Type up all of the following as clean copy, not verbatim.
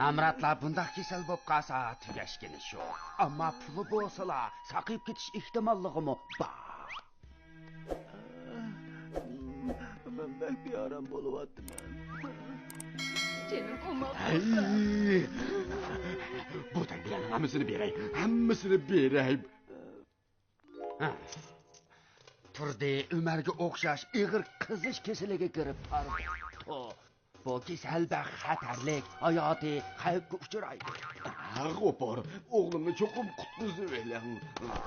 Namratlar bundaq kesel boп qasa tugashgani shu. Ammo puli bo'lsa, saqib ketish ehtimolligimi bor. Men bek bearam bo'layapman. Senin ko'mak. Bu tangalarning hammasini beray. Hammasini beray. Turdi Umarga o'xshash ig'ir qizish kasaliga kirib qoldi. Bu kasallik xatarlik, hayotiy xavfga uchraydi. Qo'por, o'g'limni cho'qim qutqizib eling.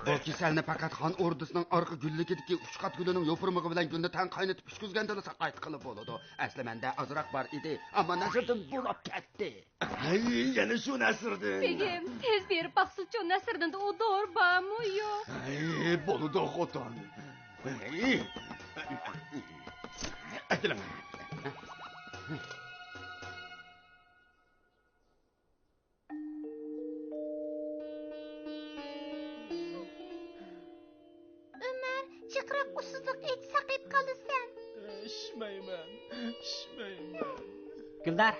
Bu kasalni faqat xon ordusining orqa gulligidagi ushqat gulining yo'pirmig'i bilan gulni tan qaynatib pishqizganda saqayt qilib bo'ladi. Asli menda ozroq bor edi, ammo Nasrdan bo'lib ketdi. Yana shu Nasrdan. Begim, tez berib baqsilchi Nasrdanda o dor bormi yo'q? Bo'ldi xotin. Akilaman. Ömer, chiqroq usizlik et saqib qolasan. Ishmayman. Guldar.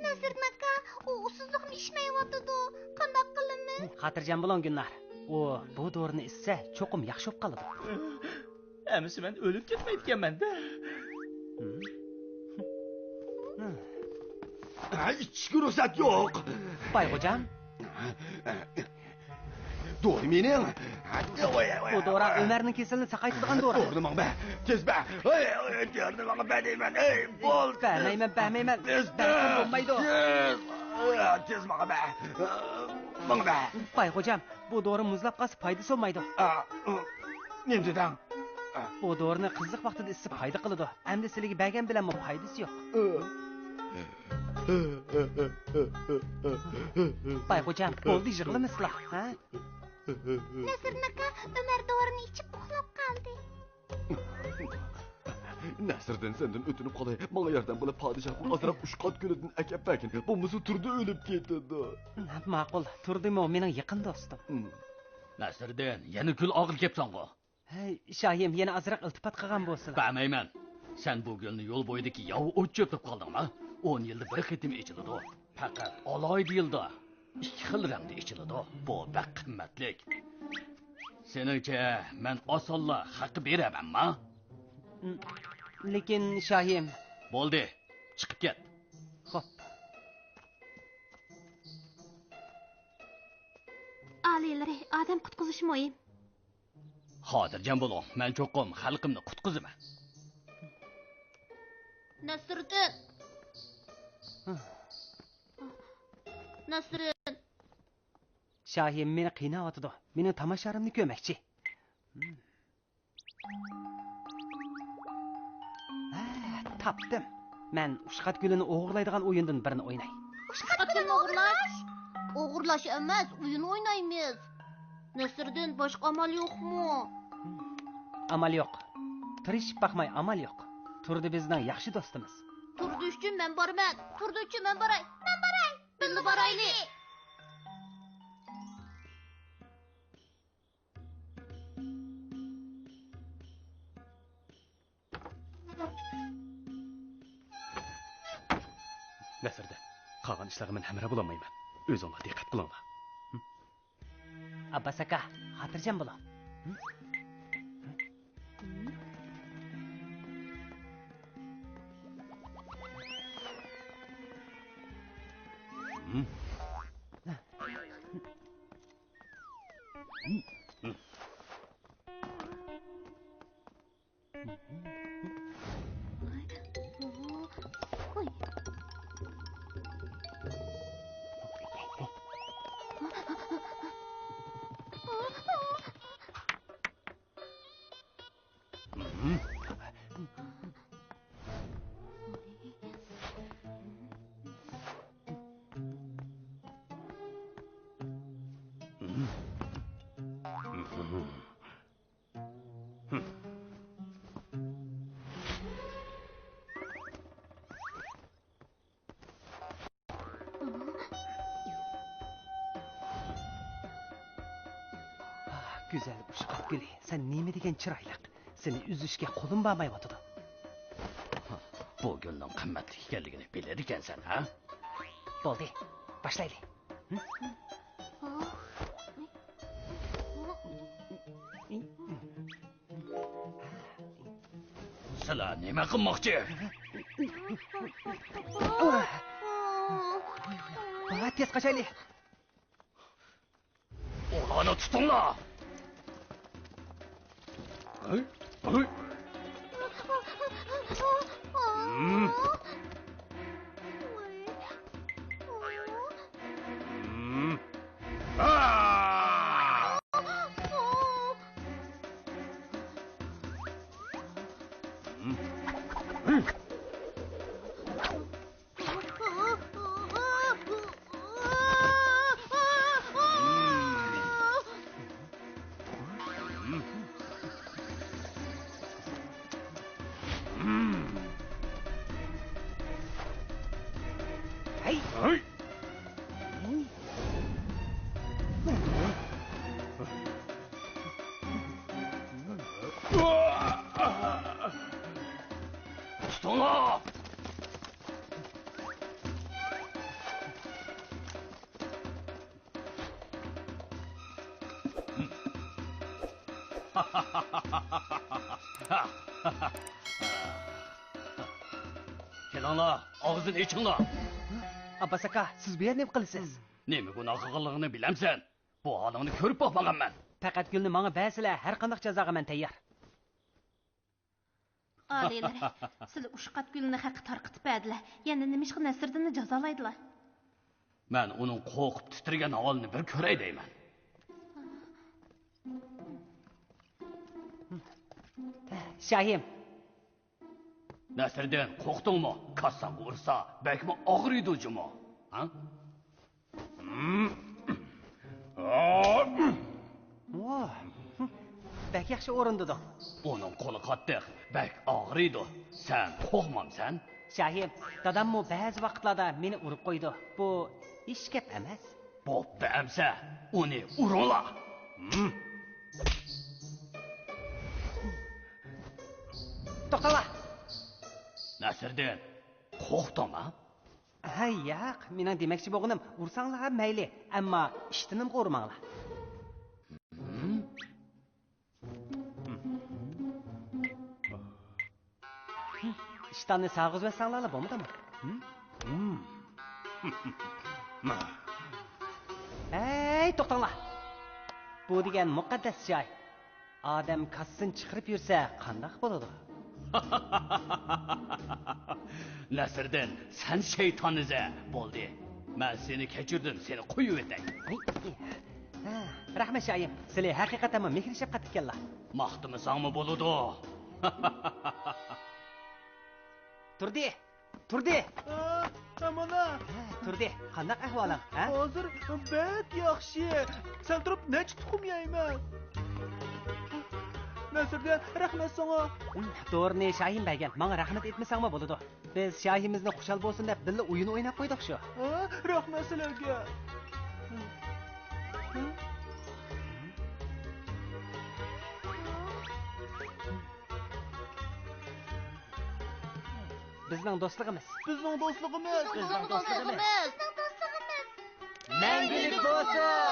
Nasrdin aka, u usizlikni ishmayotdi. Qanday qilamiz? Xotirjam bo'ling Gulnar. U bu dorini issa cho'qim yaxshi bo'lib qoladi. Amisi men o'lib ketmayotganman-da. Ichishga ruxsat yo'q. Bayxo'jam. To'g'ri mening. Bu dora Umarning kasalini saqaytiradigan dora. To'g'ri mangba. Tez ba. To'g'ri mangba deyman. Bo'l. Bahmayman. Bo'lmaydi. Tez mangba. Mangba. Bayxo'jam, bu dori muzlab qolsa foydasi bo'lmaydi. Nemdidan? Bu dorini qiziq vaqtida isib foyda qiladi. Endi sizlarga bergan bilan foydasi yo'q. Bayxo'jam, bo'ldi yig'lamaslar, ha? Nasrdin aka, Ömer dorini ichib uxlab qoldi. Nasrdin sendan o'tinib qolay. Menga yordam bo'lib podshohning ozroq ushqat gulidan akapakin. Bo'lmasa turdi o'lib ketadi. Ma'qul, turdimi, mening yaqin do'stim. Nasrdin, yana kul og'il kepsan-ku. Hey, shoyim, yana azroq iltifot qilgan bo'lsin. Bilmayman. Sen bu gulni yo'l bo'yidagi yov o't cho'pib qoldingmi? 10 yilda bir qitim ichiladi. Faqat oloydi yilda 2 xil rangda ichiladi. Bu bak qimmatlik. Seningcha men osonla haq beramanmi? Lekin shoyim, Bo'ldi, chiqib ket. xo'p. Alilari, odam qutqizish muhim. Xotirjam bo'ling. Men cho'qim xalqimni qutqizaman. Nasrdin. Nasrdin. Shoyim meni qiynayotdi. Meni tomosharimni ko'rmoqchi. Tapdim. Men ushqat gulini o'g'irlaydigan o'yindan birini o'ynay. Ushqat gulini o'g'irlash? O'g'irlash emas, o'yin o'ynaymiz. Nasrdin, boshqa amal yo'qmi? Amal yo'q. Tirishib baxmay amal yo'q. Turdi bizning yaxshi do'stimiz. Turdi uchun men borman. Turdi uchun men boray. Birga boraylik. Nasrda, qolgan ishlarga men hamra bo'lolmayman. O'zingizga diqqat qilinglar. Abbas aka, xotirjam bo'ling. Güzel uşqat guli, sen nima degan chiroyliq. Seni üzüşga qo'lim bormayotidi. Bu gulning qimmatli ekanligini bilar ekansan, ha? Bo'ldi. Boshlaylik. Sizlar nima qilmoqchi? Tez qochaylik. Ularni tutinglar. Hey. Tutinglar. Kelinglar, og'zini ichinglar. Abbas aka, siz bu yerni nima qilasiz? Nima gunoh qilganligini bilamsan? Bu holingni ko'rib boqmaganman. Faqat gulni menga bersilar, har qanday jazoga men tayyor. Alilar, sizlar Uşqat gülni haqi tarqitib berdilar. Yana nima ishqa Nasriddinni jazolaydilar? Men uning qo'rqib titrigan holini bir ko'ray deyman. Shahim, Nasriddin, qo'rqdingmi? Kassaga ursa, bakmi og'riydi jimo. Ha? voh. Bak yaxshi o'rindida. Uning qo'li qattiq, bak og'riydi. Sen qo'rqmamsan? Shahim, dadammo ba'zi vaqtlarda meni urib qo'ydi. Bu hech gap emas. Bo'pti amsa, uni uringlar. To'xtala. Nasriddin, qo'rqdingmi? Ha, yo'q, mening demoqchi bo'lganim, ursanglar ham mayli, ammo ishtinim qo'rmanglar. İştahını sağız ve sağlarla bo'lmadimi? Hey, to'xtanglar. Bu degan muqaddas joy. Odam kassin chiqarib yursa, qanday bo'ladi? Nasriddin, sen shaytoniza bo'ldi. Men seni kechirdim, seni qo'yib etay. Rahmat Shayim, sizlar haqiqatan mehr shafqat ekanlar. Maqtimisanmi bo'ladi? Turdi. Amana, Turdi. Qanday ahvoling, ha? hozir bet yaxshi. Sen turib necha tuxum yeyman? Nasriddin, rahmat sana. To'g'rini Shahim bergan. Menga rahmat etmasangmi bo'ladi. Biz Shahimizni xushal bo'lsin deb birga o'yin o'ynab qo'ydik shu. Rahmat sizlarga. Bizning do'stligimiz. Bizning do'stligimiz. Bizning do'stligimiz. Do'stligimiz. Mangulik bo'lsin.